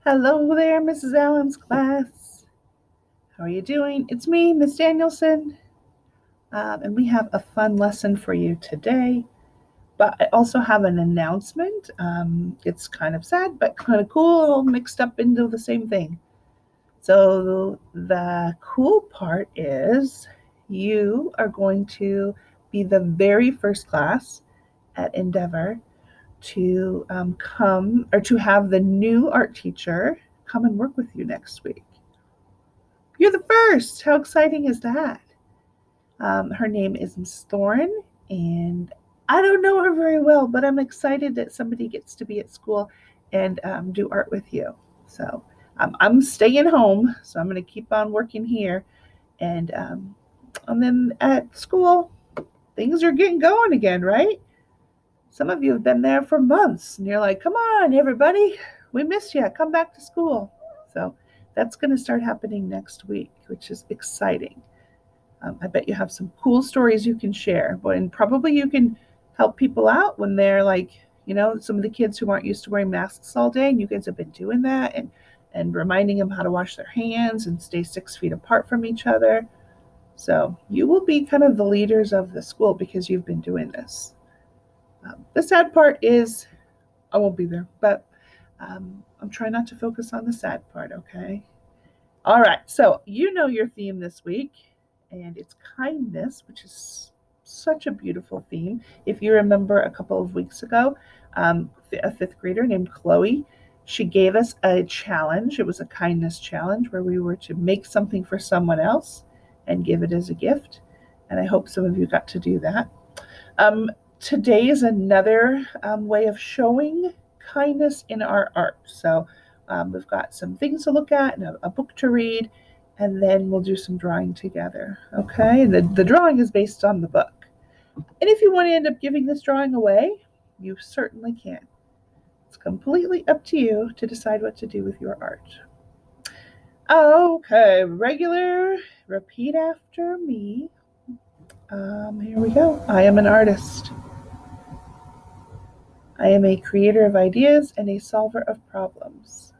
Hello there, Mrs. Allen's class. How are you doing? It's me, Miss Danielson, and we have a fun lesson for you today. But I also have an announcement. It's kind of sad, but kind of cool, all mixed up into the same thing. So, the cool part is you are going to be the very first class at Endeavor to come or to have the new art teacher come and work with you next week. You're the first. How exciting is that? Her name is Miss Thorne, and I don't know her very well, but I'm excited that somebody gets to be at school and do art with you. So I'm staying home, so I'm going to keep on working here, and then at school things are getting going again, right? Some of you have been there for months, and you're like, "Come on, everybody, we missed you. Come back to school." So that's going to start happening next week, which is exciting. I bet you have some cool stories you can share, and probably you can help people out when they're like, some of the kids who aren't used to wearing masks all day, and you guys have been doing that and reminding them how to wash their hands and stay 6 feet apart from each other. So you will be kind of the leaders of the school because you've been doing this. The sad part is I won't be there, but I'm trying not to focus on the sad part, okay? All right, so you know your theme this week, and it's kindness, which is such a beautiful theme. If you remember a couple of weeks ago, a fifth grader named Chloe, she gave us a challenge. It was a kindness challenge where we were to make something for someone else and give it as a gift. And I hope some of you got to do that. Today is another way of showing kindness in our art. So we've got some things to look at and a book to read, and then we'll do some drawing together. Okay, and the drawing is based on the book. And if you want to end up giving this drawing away, you certainly can. It's completely up to you to decide what to do with your art. Okay, regular, repeat after me. Here we go. I am an artist. I am a creator of ideas and a solver of problems.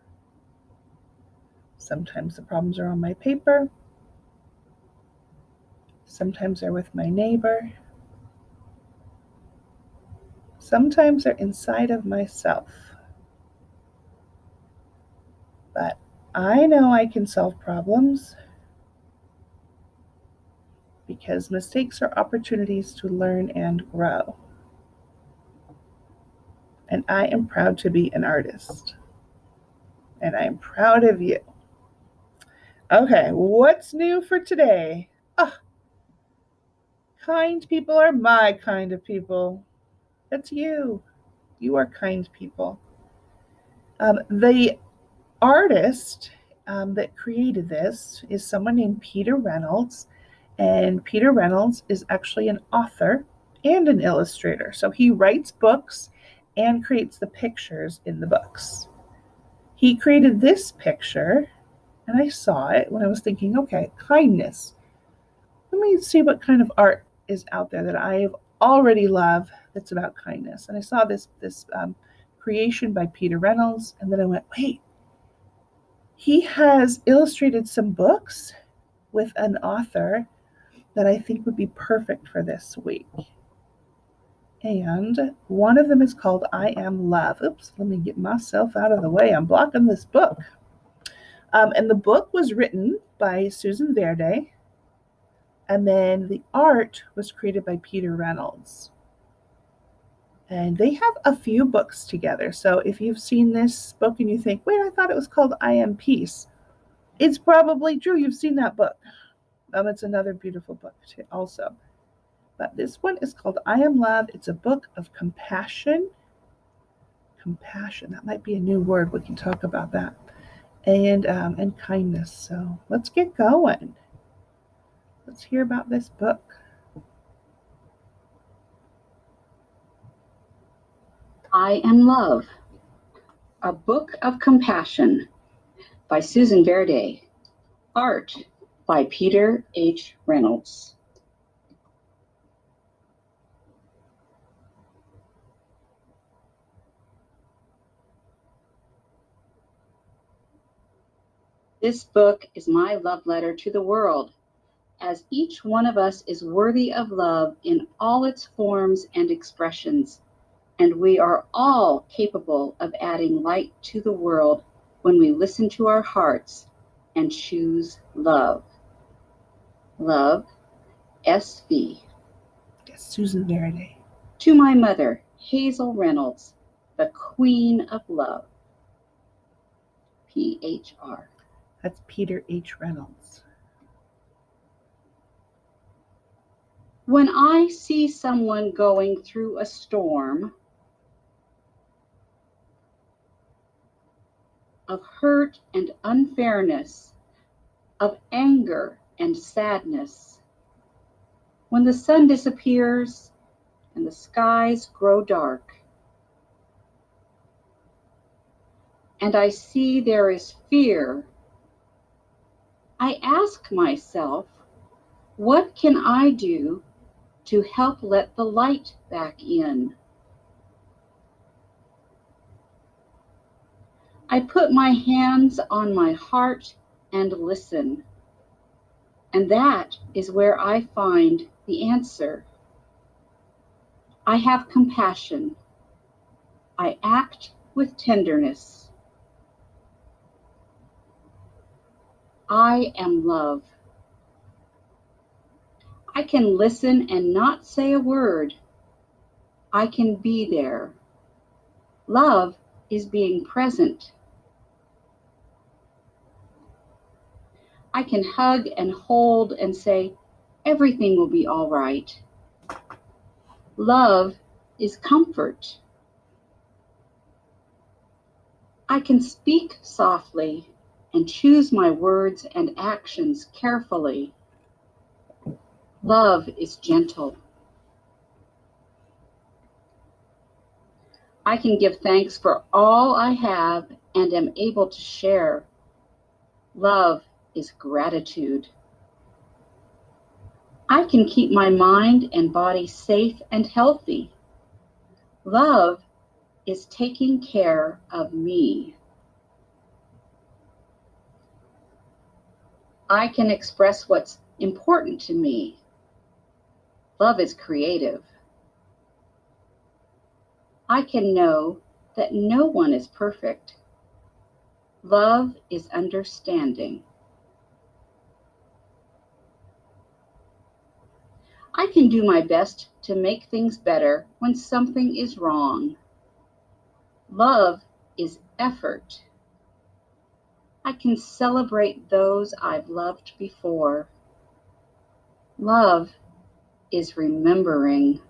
Sometimes the problems are on my paper. Sometimes they're with my neighbor. Sometimes they're inside of myself. But I know I can solve problems because mistakes are opportunities to learn and grow. And I am proud to be an artist. And I am proud of you. Okay, what's new for today? Ah, kind people are my kind of people. That's you. You are kind people. The artist that created this is someone named Peter Reynolds. And Peter Reynolds is actually an author and an illustrator. So he writes books and creates the pictures in the books. He created this picture, and I saw it when I was thinking, okay, kindness. Let me see what kind of art is out there that I already love that's about kindness. And I saw this creation by Peter Reynolds, and then I went, wait, he has illustrated some books with an author that I think would be perfect for this week. And one of them is called I Am Love. Oops, let me get myself out of the way. I'm blocking this book. And the book was written by Susan Verde, and then the art was created by Peter Reynolds. And they have a few books together. So if you've seen this book and you think, wait, I thought it was called I Am Peace, it's probably true. You've seen that book. It's another beautiful book too, also. But this one is called I Am Love. It's a book of compassion. Compassion, that might be a new word. We can talk about that. And kindness. So let's get going. Let's hear about this book. I Am Love, a book of compassion by Susan Verde. Art by Peter H. Reynolds. This book is my love letter to the world, as each one of us is worthy of love in all its forms and expressions, and we are all capable of adding light to the world when we listen to our hearts and choose love. Love, SV. Yes, Susan Verde. To my mother, Hazel Reynolds, the Queen of Love. PHR. That's Peter H. Reynolds. When I see someone going through a storm of hurt and unfairness, of anger and sadness, when the sun disappears and the skies grow dark, and I see there is fear, I ask myself, what can I do to help let the light back in? I put my hands on my heart and listen, and that is where I find the answer. I have compassion. I act with tenderness. I am love. I can listen and not say a word. I can be there. Love is being present. I can hug and hold and say, everything will be all right. Love is comfort. I can speak softly and choose my words and actions carefully. Love is gentle. I can give thanks for all I have and am able to share. Love is gratitude. I can keep my mind and body safe and healthy. Love is taking care of me. I can express what's important to me. Love is creative. I can know that no one is perfect. Love is understanding. I can do my best to make things better when something is wrong. Love is effort. I can celebrate those I've loved before. Love is remembering.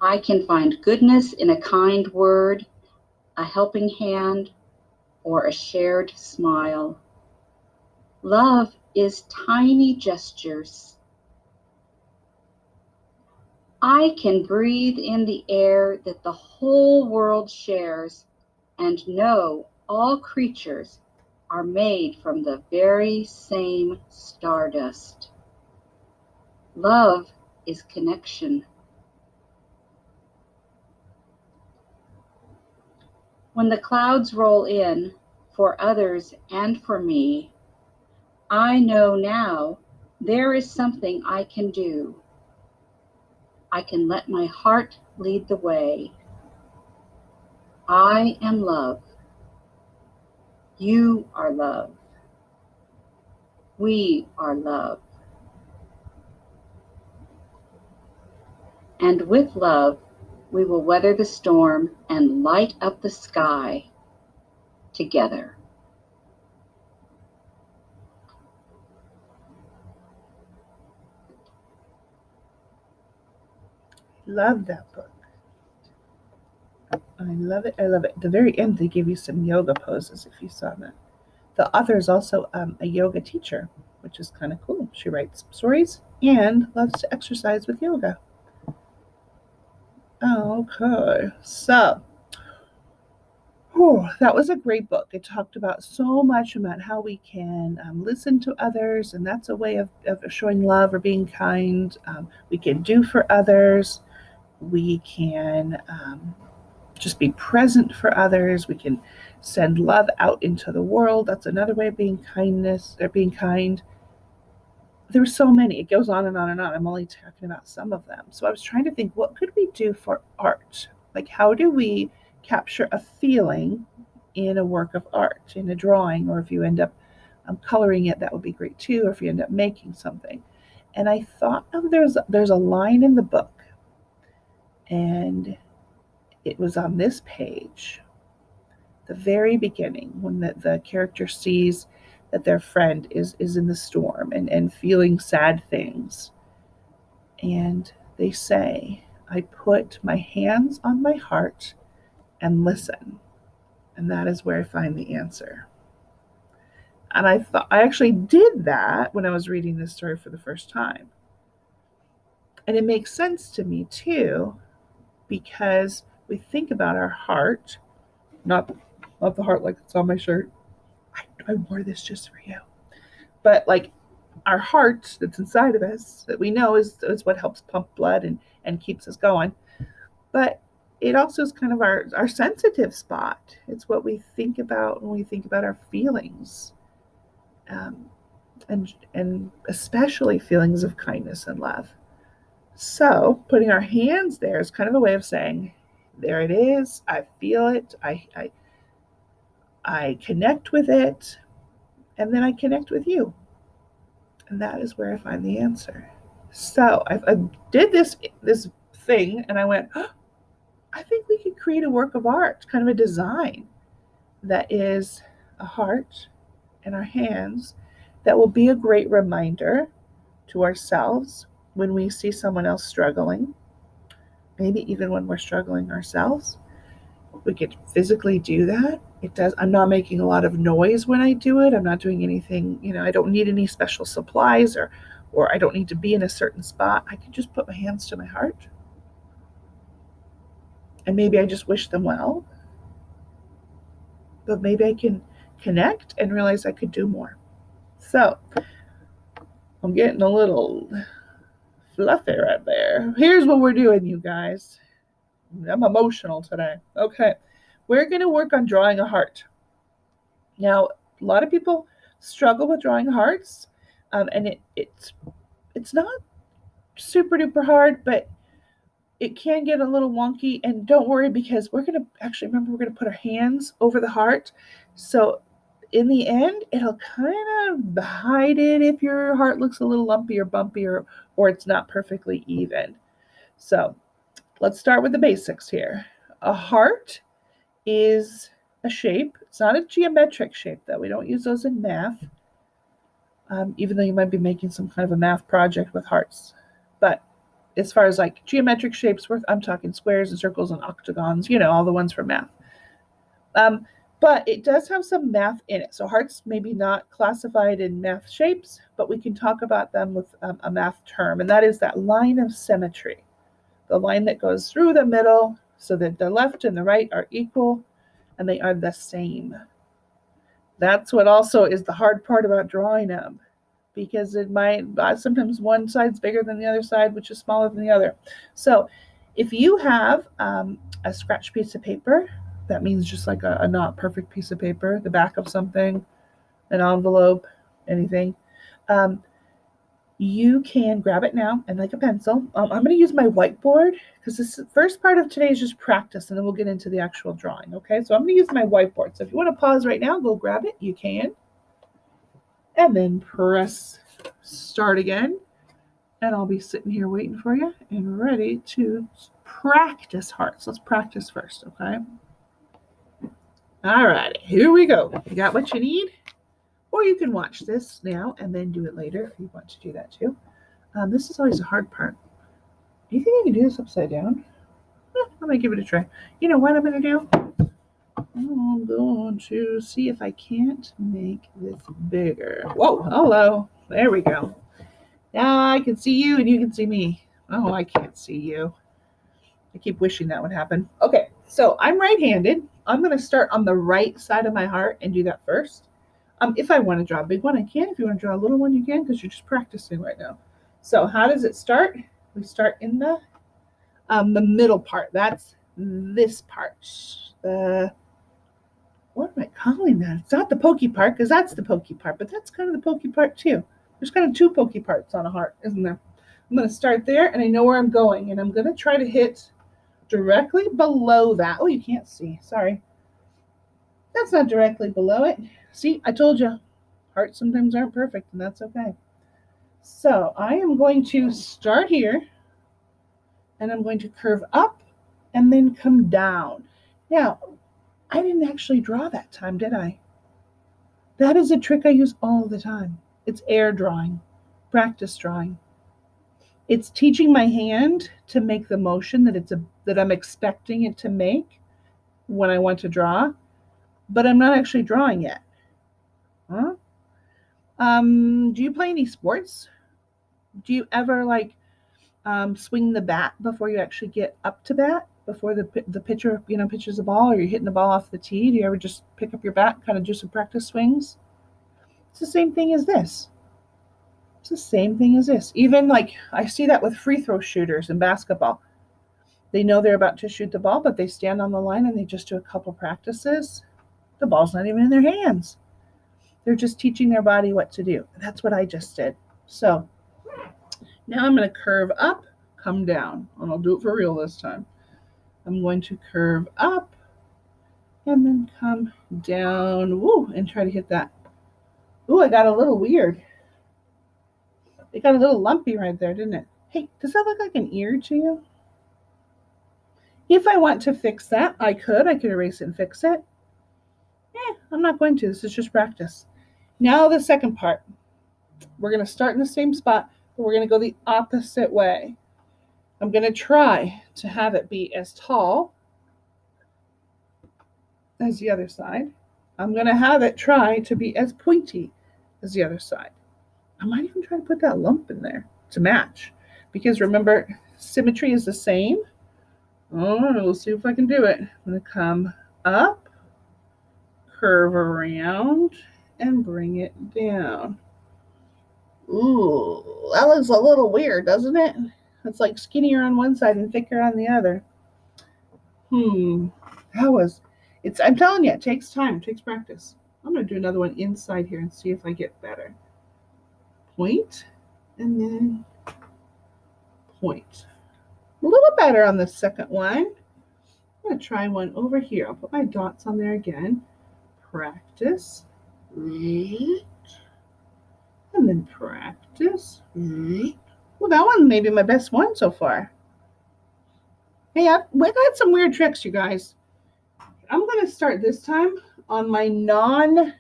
I can find goodness in a kind word, a helping hand, or a shared smile. Love is tiny gestures. I can breathe in the air that the whole world shares and know all creatures are made from the very same stardust. Love is connection. When the clouds roll in, for others and for me, I know now there is something I can do. I can let my heart lead the way. I am love. You are love. We are love. And with love, we will weather the storm and light up the sky together. Love that book. I love it. I love it. At the very end, they give you some yoga poses if you saw that. The author is also a yoga teacher, which is kind of cool. She writes stories and loves to exercise with yoga. Okay, so that was a great book. It talked about so much about how we can listen to others, and that's a way of showing love or being kind. We can do for others. We can just be present for others. We can send love out into the world. That's another way of being kindness or being kind. There's so many. It goes on and on and on. I'm only talking about some of them. So I was trying to think, what could we do for art? Like, how do we capture a feeling in a work of art, in a drawing, or if you end up coloring it, that would be great too, or if you end up making something. And I thought of there's a line in the book, and it was on this page, the very beginning, when the character sees that their friend is in the storm and feeling sad things. And they say, I put my hands on my heart and listen. And that is where I find the answer. And I thought I actually did that when I was reading this story for the first time. And it makes sense to me too, because we think about our heart, not not the heart like it's on my shirt. I wore this just for you. But like our heart that's inside of us that we know is what helps pump blood and keeps us going. But it also is kind of our sensitive spot. It's what we think about when we think about our feelings. Um, and especially feelings of kindness and love. So putting our hands there is kind of a way of saying, there it is. I feel it. I connect with it, and then I connect with you. And that is where I find the answer. So I did this thing, and I went, oh, I think we could create a work of art, kind of a design that is a heart in our hands that will be a great reminder to ourselves when we see someone else struggling, maybe even when we're struggling ourselves. We could physically do that. It does. I'm not making a lot of noise when I do it. I'm not doing anything, I don't need any special supplies or I don't need to be in a certain spot. I can just put my hands to my heart. And maybe I just wish them well. But maybe I can connect and realize I could do more. So I'm getting a little fluffy right there. Here's what we're doing, you guys. I'm emotional today. Okay. We're going to work on drawing a heart. Now, a lot of people struggle with drawing hearts, and it's not super duper hard, but it can get a little wonky. And don't worry, because we're going to actually remember we're going to put our hands over the heart. So in the end, it'll kind of hide it if your heart looks a little lumpy or bumpy or it's not perfectly even. So let's start with the basics here. A heart is a shape. It's not a geometric shape, though. We don't use those in math, even though you might be making some kind of a math project with hearts. But as far as like geometric shapes, I'm talking squares and circles and octagons, all the ones for math. But it does have some math in it. So hearts maybe not classified in math shapes, but we can talk about them with a math term, and that is that line of symmetry, the line that goes through the middle so that the left and the right are equal and they are the same. That's what also is the hard part about drawing them, because it might sometimes one side's bigger than the other side, which is smaller than the other. So if you have a scratch piece of paper, that means just like a not perfect piece of paper, the back of something, an envelope, anything, you can grab it now and like a pencil. I'm going to use my whiteboard because this first part of today is just practice, and then we'll get into the actual drawing. Okay, so I'm going to use my whiteboard. So if you want to pause right now, go grab it. You can. And then press start again. And I'll be sitting here waiting for you and ready to practice hearts. Let's practice first, okay? All right, here we go. You got what you need? Or you can watch this now and then do it later if you want to do that too. This is always a hard part. Do you think I can do this upside down? I'm going to give it a try. You know what I'm going to do? I'm going to see if I can't make this bigger. Whoa, hello. There we go. Now I can see you and you can see me. Oh, I can't see you. I keep wishing that would happen. Okay, so I'm right-handed. I'm going to start on the right side of my heart and do that first. If I want to draw a big one, I can. If you want to draw a little one, you can, because you're just practicing right now. So how does it start? We start in the middle part. That's this part. The what am I calling that? It's not the pokey part because that's the pokey part, but that's kind of the pokey part too. There's kind of two pokey parts on a heart, isn't there? I'm going to start there, and I know where I'm going, and I'm going to try to hit directly below that. Oh, you can't see. Sorry. That's not directly below it. See, I told you, hearts sometimes aren't perfect, and that's okay. So I am going to start here, and I'm going to curve up and then come down. Now, I didn't actually draw that time, did I? That is a trick I use all the time. It's air drawing, practice drawing. It's teaching my hand to make the motion that I'm expecting it to make when I want to draw, but I'm not actually drawing yet. Huh? Do you play any sports? Do you ever swing the bat before you actually get up to bat? Before the pitcher pitches the ball, or you're hitting the ball off the tee? Do you ever just pick up your bat, and kind of do some practice swings? It's the same thing as this. It's the same thing as this. Even like I see that with free throw shooters in basketball. They know they're about to shoot the ball, but they stand on the line and they just do a couple practices. The ball's not even in their hands. They're just teaching their body what to do. That's what I just did. So now I'm going to curve up, come down, and I'll do it for real this time. I'm going to curve up and then come down, woo, and try to hit that. Ooh, I got a little weird. It got a little lumpy right there, didn't it? Hey, does that look like an ear to you? If I want to fix that, I could erase it and fix it. I'm not going to. This is just practice. Now the second part. We're going to start in the same spot, but we're going to go the opposite way. I'm going to try to have it be as tall as the other side. I'm going to have it try to be as pointy as the other side. I might even try to put that lump in there to match. Because remember, symmetry is the same. Oh, we'll see if I can do it. I'm going to come up, curve around, and bring it down. Ooh, that looks a little weird, doesn't it? It's like skinnier on one side and thicker on the other. I'm telling you, it takes time, it takes practice. I'm going to do another one inside here and see if I get better. Point, and then point. A little better on the second one. I'm going to try one over here. I'll put my dots on there again. Practice. And then practice. Well, that one may be my best one so far. Hey, we got some weird tricks, you guys. I'm going to start this time on my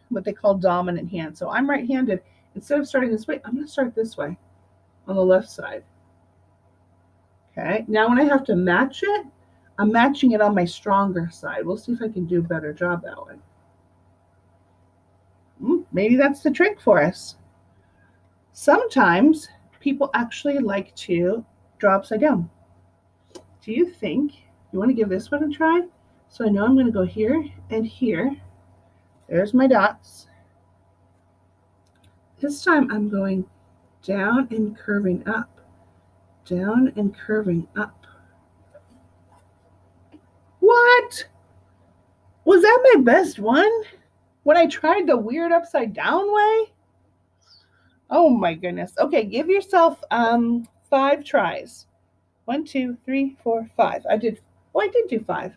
what they call dominant hand. So I'm right-handed. Instead of starting this way, I'm going to start this way on the left side. Okay, now when I have to match it, I'm matching it on my stronger side. We'll see if I can do a better job that way. Maybe that's the trick for us. Sometimes people actually like to draw upside down. Do you think you want to give this one a try? So I know I'm going to go here and here. There's my dots. This time I'm going down and curving up. Down and curving up. What? Was that my best one? When I tried the weird upside down way? Oh my goodness. Okay, give yourself 5 tries. 1, 2, 3, 4, 5. I did do 5.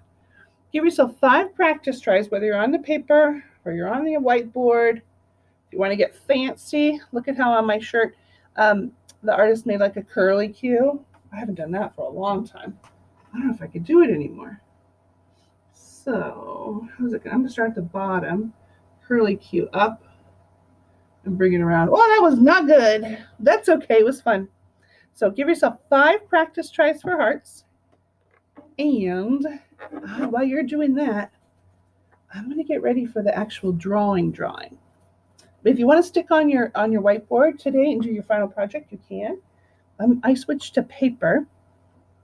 Give yourself 5 practice tries, whether you're on the paper or you're on the whiteboard. If you want to get fancy, look at how on my shirt the artist made like a curly Q. I haven't done that for a long time. I don't know if I could do it anymore. So, how's it going? I'm going to start at the bottom, curly Q up, and bring it around. Oh, that was not good. That's okay. It was fun. So give yourself 5 practice tries for hearts. And while you're doing that, I'm going to get ready for the actual drawing. But if you want to stick on your whiteboard today and do your final project, you can. I switched to paper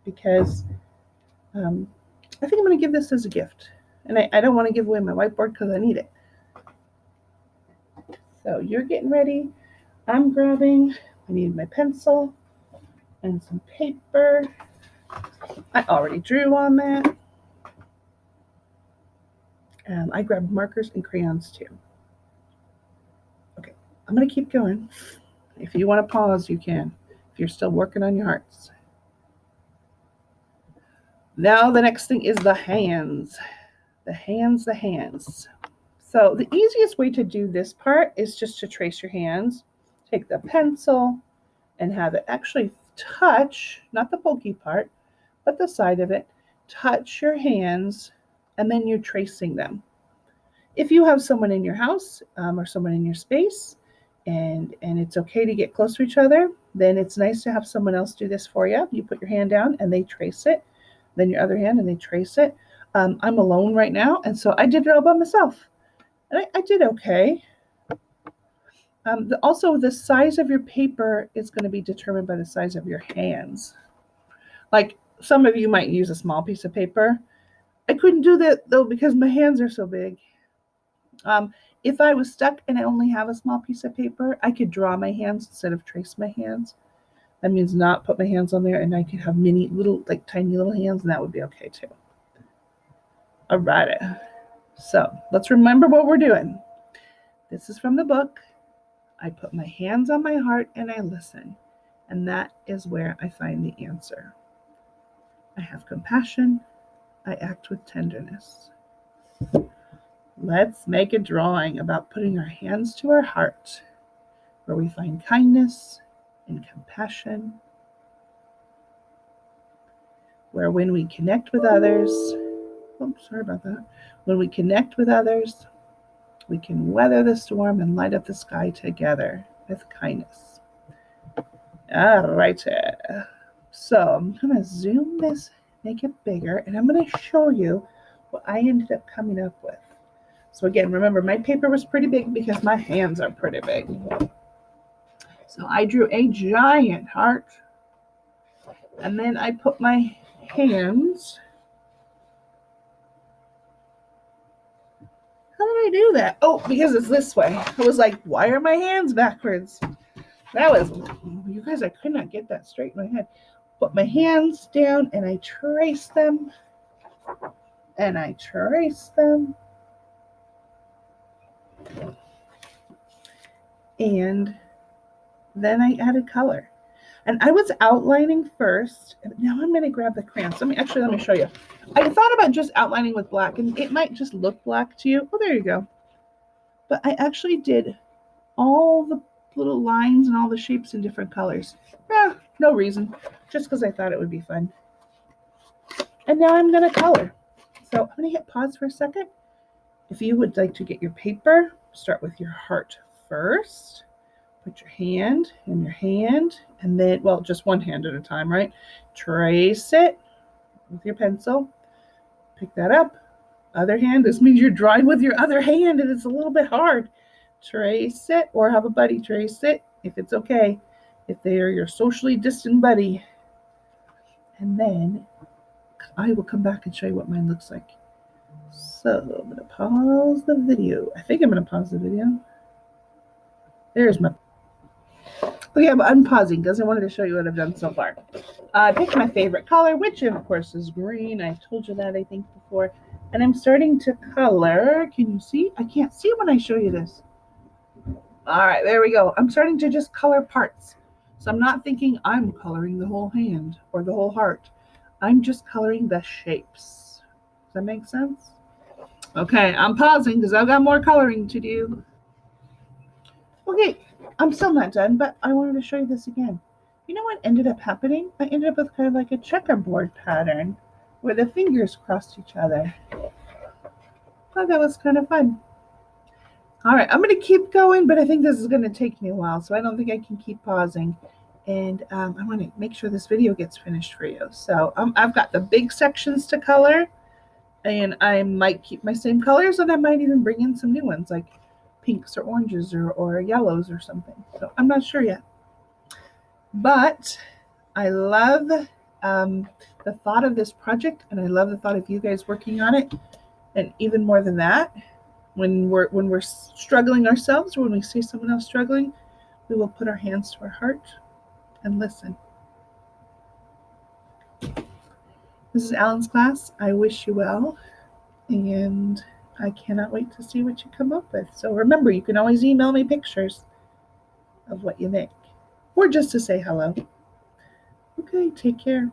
because I think I'm going to give this as a gift. And I don't want to give away my whiteboard because I need it. So you're getting ready. I'm grabbing. I need my pencil and some paper. I already drew on that. I grabbed markers and crayons too. Okay, I'm going to keep going. If you want to pause, you can. If you're still working on your hearts. Now the next thing is the hands. The hands. So the easiest way to do this part is just to trace your hands. Take the pencil and have it actually touch, not the pokey part, but the side of it, touch your hands, and then you're tracing them. If you have someone in your house or someone in your space, and it's okay to get close to each other, then it's nice to have someone else do this for you. You put your hand down and they trace it, then your other hand and they trace it. I'm alone right now, and so I did it all by myself. And I did okay. Also, the size of your paper is going to be determined by the size of your hands. Like some of you might use a small piece of paper. I couldn't do that though because my hands are so big. If I was stuck and I only have a small piece of paper, I could draw my hands instead of trace my hands. That means not put my hands on there, and I could have mini little, like tiny little hands, and that would be okay too. All right. So let's remember what we're doing. This is from the book. I put my hands on my heart and I listen. And that is where I find the answer. I have compassion. I act with tenderness. Let's make a drawing about putting our hands to our heart, where we find kindness and compassion, where when we connect with others, when we connect with others, we can weather the storm and light up the sky together with kindness. All right. So I'm going to zoom this, make it bigger, and I'm going to show you what I ended up coming up with. So again, remember, my paper was pretty big because my hands are pretty big. So I drew a giant heart, and then I put my hands. How did I do that? Oh, because it's this way. I was like, why are my hands backwards? That was, you guys, I could not get that straight in my head. Put my hands down and I trace them. And I trace them. And then I added color. And I was outlining first. Now I'm going to grab the crayons. Let me show you. I thought about just outlining with black, and it might just look black to you. Oh, there you go. But I actually did all the little lines and all the shapes in different colors. No reason. Just because I thought it would be fun. And now I'm going to color. So I'm going to hit pause for a second. If you would like to get your paper, start with your heart first. Put your hand in your hand, and then, well, just one hand at a time, right? Trace it with your pencil. Pick that up. Other hand. This means you're drawing with your other hand, and it's a little bit hard. Trace it, or have a buddy trace it, if it's okay. If they are your socially distant buddy. And then I will come back and show you what mine looks like. So I'm going to pause the video. I think I'm going to pause the video. There's my... Okay, I'm unpausing because I wanted to show you what I've done so far. I picked my favorite color, which of course is green. I've told you that, I think, before. And I'm starting to color. Can you see? I can't see when I show you this. All right, there we go. I'm starting to just color parts. So I'm not thinking I'm coloring the whole hand or the whole heart. I'm just coloring the shapes. Does that make sense? Okay, I'm pausing because I've got more coloring to do. Okay, I'm still not done, but I wanted to show you this again. You know what ended up happening? I ended up with kind of like a checkerboard pattern where the fingers crossed each other. Thought that was kind of fun. All right, I'm going to keep going, but I think this is going to take me a while, so I don't think I can keep pausing. And I want to make sure this video gets finished for you. So I've got the big sections to color, and I might keep my same colors, and I might even bring in some new ones, like pinks or oranges or yellows or something. So I'm not sure yet. But I love the thought of this project, and I love the thought of you guys working on it. And even more than that, when we're struggling ourselves, or when we see someone else struggling, we will put our hands to our heart and listen. This is Alan's class. I wish you well, and I cannot wait to see what you come up with. So remember, you can always email me pictures of what you make or just to say hello. Okay, take care.